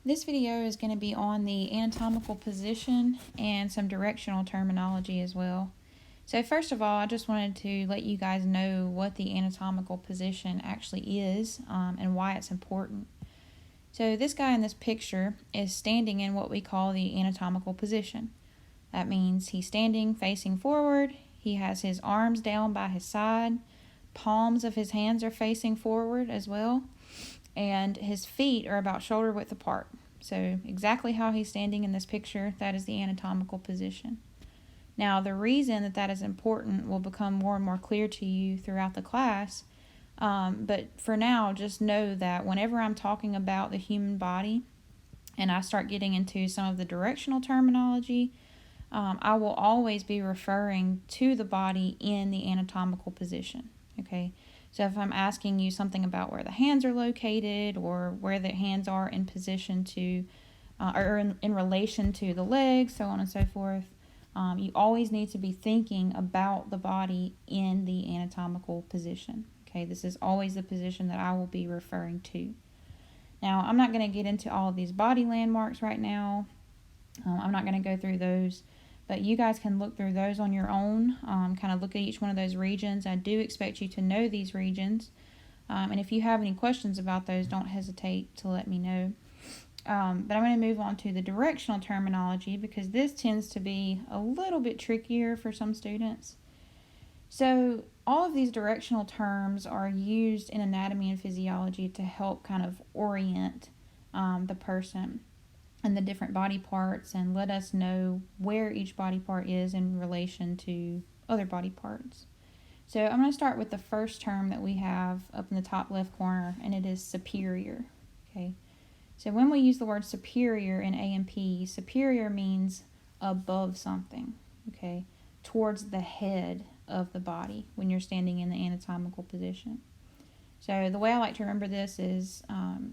This video is going to be on the anatomical position and some directional terminology as well. So first of all, I just wanted to let you guys know what the anatomical position actually is and why it's important. So this guy in this picture is standing in what we call the anatomical position. That means he's standing facing forward, he has his arms down by his side, palms of his hands are facing forward as well, and his feet are about shoulder width apart. So exactly how he's standing in this picture, that is the anatomical position. Now, the reason that that is important will become more and more clear to you throughout the class, but for now, just know that whenever I'm talking about the human body and I start getting into some of the directional terminology, I will always be referring to the body in the anatomical position, okay? So if I'm asking you something about where the hands are located or where the hands are in position to, or in relation to the legs, so on and so forth, you always need to be thinking about the body in the anatomical position. Okay, this is always the position that I will be referring to. Now, I'm not going to get into all of these body landmarks right now. I'm not going to go through those, but you guys can look through those on your own, kind of look at each one of those regions. I do expect you to know these regions, and if you have any questions about those, don't hesitate to let me know. But I'm going to move on to the directional terminology because this tends to be a little bit trickier for some students. So all of these directional terms are used in anatomy and physiology to help kind of orient the person and the different body parts and let us know where each body part is in relation to other body parts. So I'm going to start with the first term that we have up in the top left corner, and it is superior. Okay. So when we use the word superior in A&P, superior means above something, okay, towards the head of the body when you're standing in the anatomical position. So the way I like to remember this is,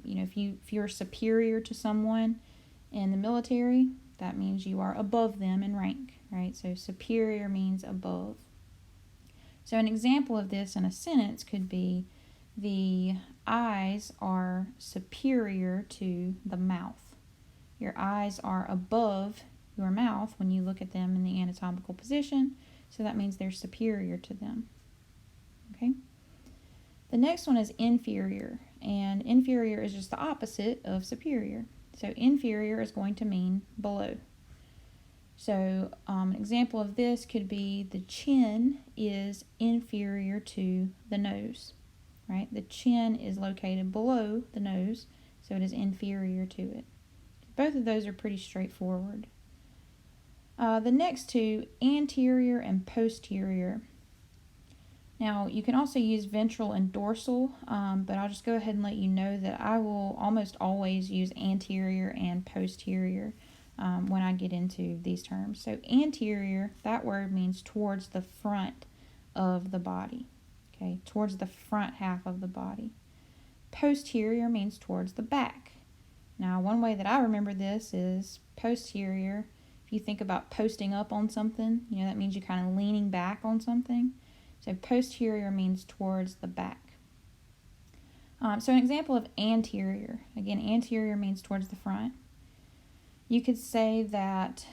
if you're superior to someone in the military, that means you are above them in rank, right? So superior means above. So an example of this in a sentence could be, the eyes are superior to the mouth. Your eyes are above your mouth when you look at them in the anatomical position, so that means they're superior to them. Okay? The next one is inferior, and inferior is just the opposite of superior. So inferior is going to mean below. So an example of this could be the chin is inferior to the nose, right? The chin is located below the nose, so it is inferior to it. Both of those are pretty straightforward. The next two, anterior and posterior. Now, you can also use ventral and dorsal, but I'll just go ahead and let you know that I will almost always use anterior and posterior when I get into these terms. So anterior, that word means towards the front of the body, okay, towards the front half of the body. Posterior means towards the back. Now, one way that I remember this is posterior. If you think about posting up on something, that means you're kind of leaning back on something. So posterior means towards the back. So an example of anterior. Again, anterior means towards the front. You could say that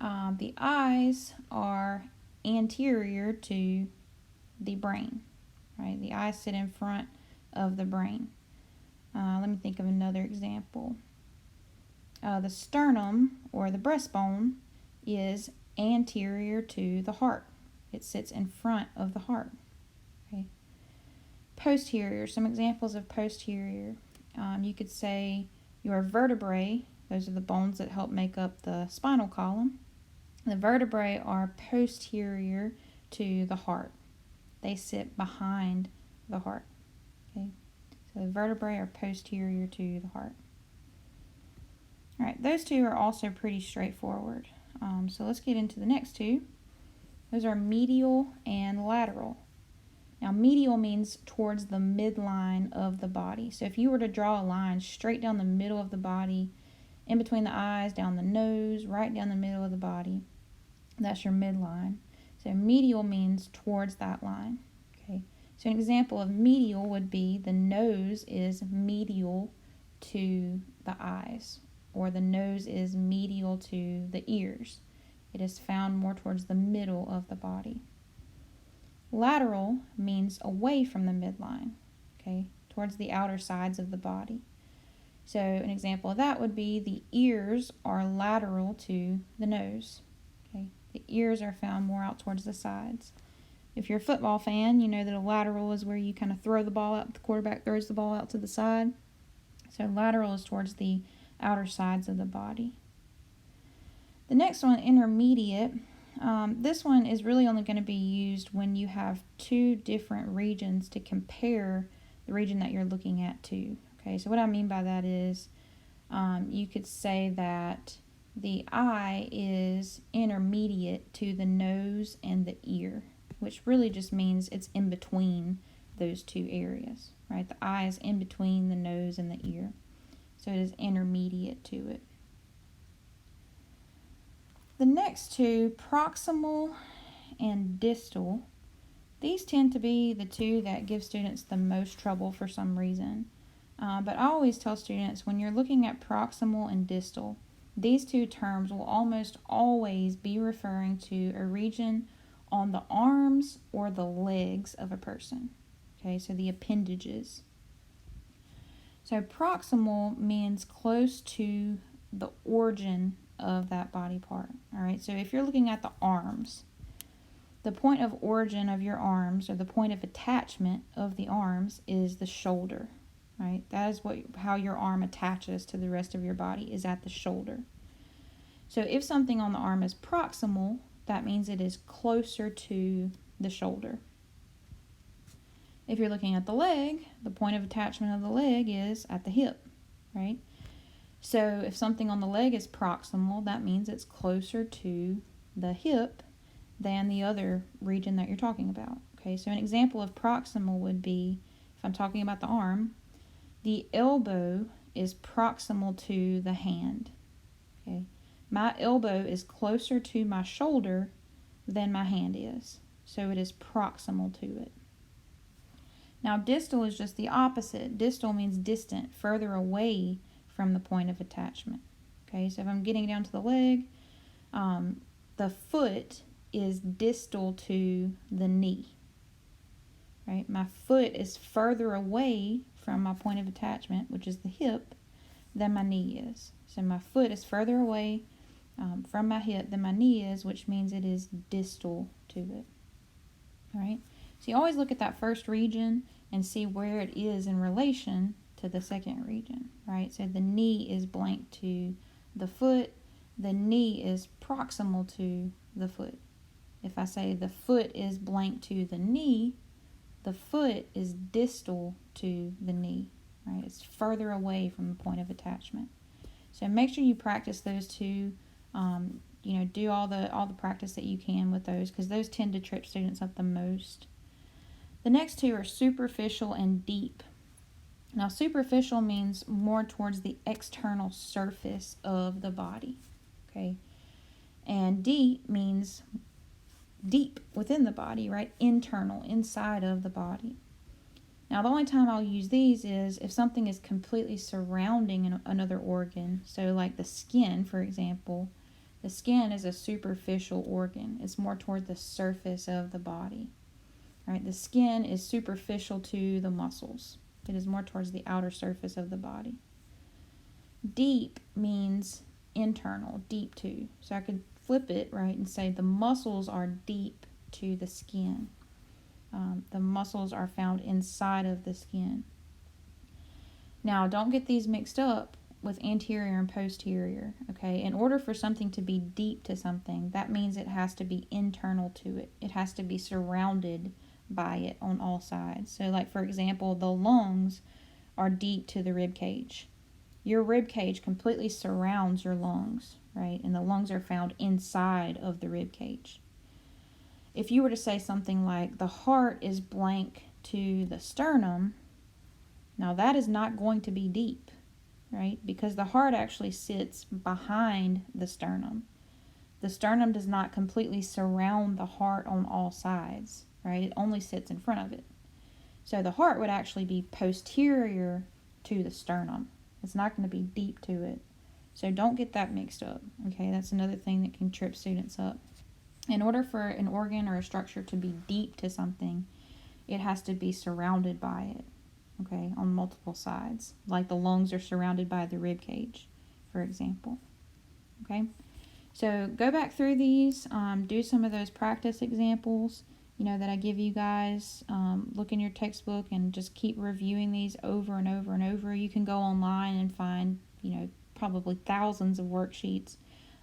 the eyes are anterior to the brain, right? The eyes sit in front of the brain. Let me think of another example. The sternum or the breastbone is anterior to the heart. It sits in front of the heart. Okay. Posterior, some examples of posterior. You could say your vertebrae, those are the bones that help make up the spinal column. The vertebrae are posterior to the heart. They sit behind the heart. Okay. So the vertebrae are posterior to the heart. All right, those two are also pretty straightforward. So let's get into the next two. Those are medial and lateral. Now, medial means towards the midline of the body. So if you were to draw a line straight down the middle of the body, in between the eyes, down the nose, right down the middle of the body, that's your midline. So medial means towards that line. Okay. So an example of medial would be the nose is medial to the eyes, or the nose is medial to the ears. It is found more towards the middle of the body. Lateral means away from the midline, okay, towards the outer sides of the body. So an example of that would be the ears are lateral to the nose. Okay, the ears are found more out towards the sides. If you're a football fan, you know that a lateral is where you kind of throw the ball out, the quarterback throws the ball out to the side. So lateral is towards the outer sides of the body. The next one, intermediate. This one is really only going to be used when you have two different regions to compare the region that you're looking at to. Okay, so what I mean by that is you could say that the eye is intermediate to the nose and the ear, which really just means it's in between those two areas, right? The eye is in between the nose and the ear, so it is intermediate to it. The next two, proximal and distal, these tend to be the two that give students the most trouble for some reason. But I always tell students, when you're looking at proximal and distal, these two terms will almost always be referring to a region on the arms or the legs of a person. Okay, so the appendages. So proximal means close to the origin of that body part. All right, so if you're looking at the arms, the point of origin of your arms, or the point of attachment of the arms, is the shoulder. Right, that is how your arm attaches to the rest of your body, is at the shoulder. So if something on the arm is proximal, that means it is closer to the shoulder. If you're looking at the leg, the point of attachment of the leg is at the hip, right? So if something on the leg is proximal, that means it's closer to the hip than the other region that you're talking about. Okay, so an example of proximal would be, if I'm talking about the arm, the elbow is proximal to the hand. Okay, my elbow is closer to my shoulder than my hand is, so it is proximal to it. Now distal is just the opposite. Distal means distant, further away from the point of attachment. Okay, so if I'm getting down to the leg, the foot is distal to the knee. Right, my foot is further away from my point of attachment, which is the hip, than my knee is. So my foot is further away from my hip than my knee is, which means it is distal to it. All right, so you always look at that first region and see where it is in relation to the second region, right? So the knee is blank to the foot, the knee is proximal to the foot. If I say the foot is blank to the knee, the foot is distal to the knee, right? It's further away from the point of attachment. So make sure you practice those two. Do all the practice that you can with those, because those tend to trip students up the most. The next two are superficial and deep. Now, superficial means more towards the external surface of the body, okay? And deep means deep within the body, right? Internal, inside of the body. Now, the only time I'll use these is if something is completely surrounding another organ. So like the skin, for example, the skin is a superficial organ. It's more toward the surface of the body, right? The skin is superficial to the muscles. It is more towards the outer surface of the body. Deep means internal, deep to. So I could flip it, right, and say the muscles are deep to the skin. The muscles are found inside of the skin. Now, don't get these mixed up with anterior and posterior, okay? In order for something to be deep to something, that means it has to be internal to it. It has to be surrounded by it on all sides. So, like, for example, the lungs are deep to the rib cage. Your rib cage completely surrounds your lungs, right? And the lungs are found inside of the rib cage. If you were to say something like the heart is blank to the sternum, now that is not going to be deep, right? Because the heart actually sits behind the sternum. The sternum does not completely surround the heart on all sides, right? It only sits in front of it. So the heart would actually be posterior to the sternum. It's not going to be deep to it. So don't get that mixed up, okay? That's another thing that can trip students up. In order for an organ or a structure to be deep to something, it has to be surrounded by it, okay, on multiple sides. Like the lungs are surrounded by the rib cage, for example, okay? So go back through these, do some of those practice examples, that I give you guys. Look in your textbook and just keep reviewing these over and over and over. You can go online and find, probably thousands of worksheets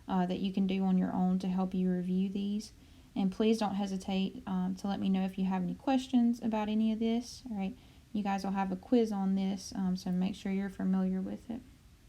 that you can do on your own to help you review these. And please don't hesitate to let me know if you have any questions about any of this. All right, you guys will have a quiz on this, so make sure you're familiar with it.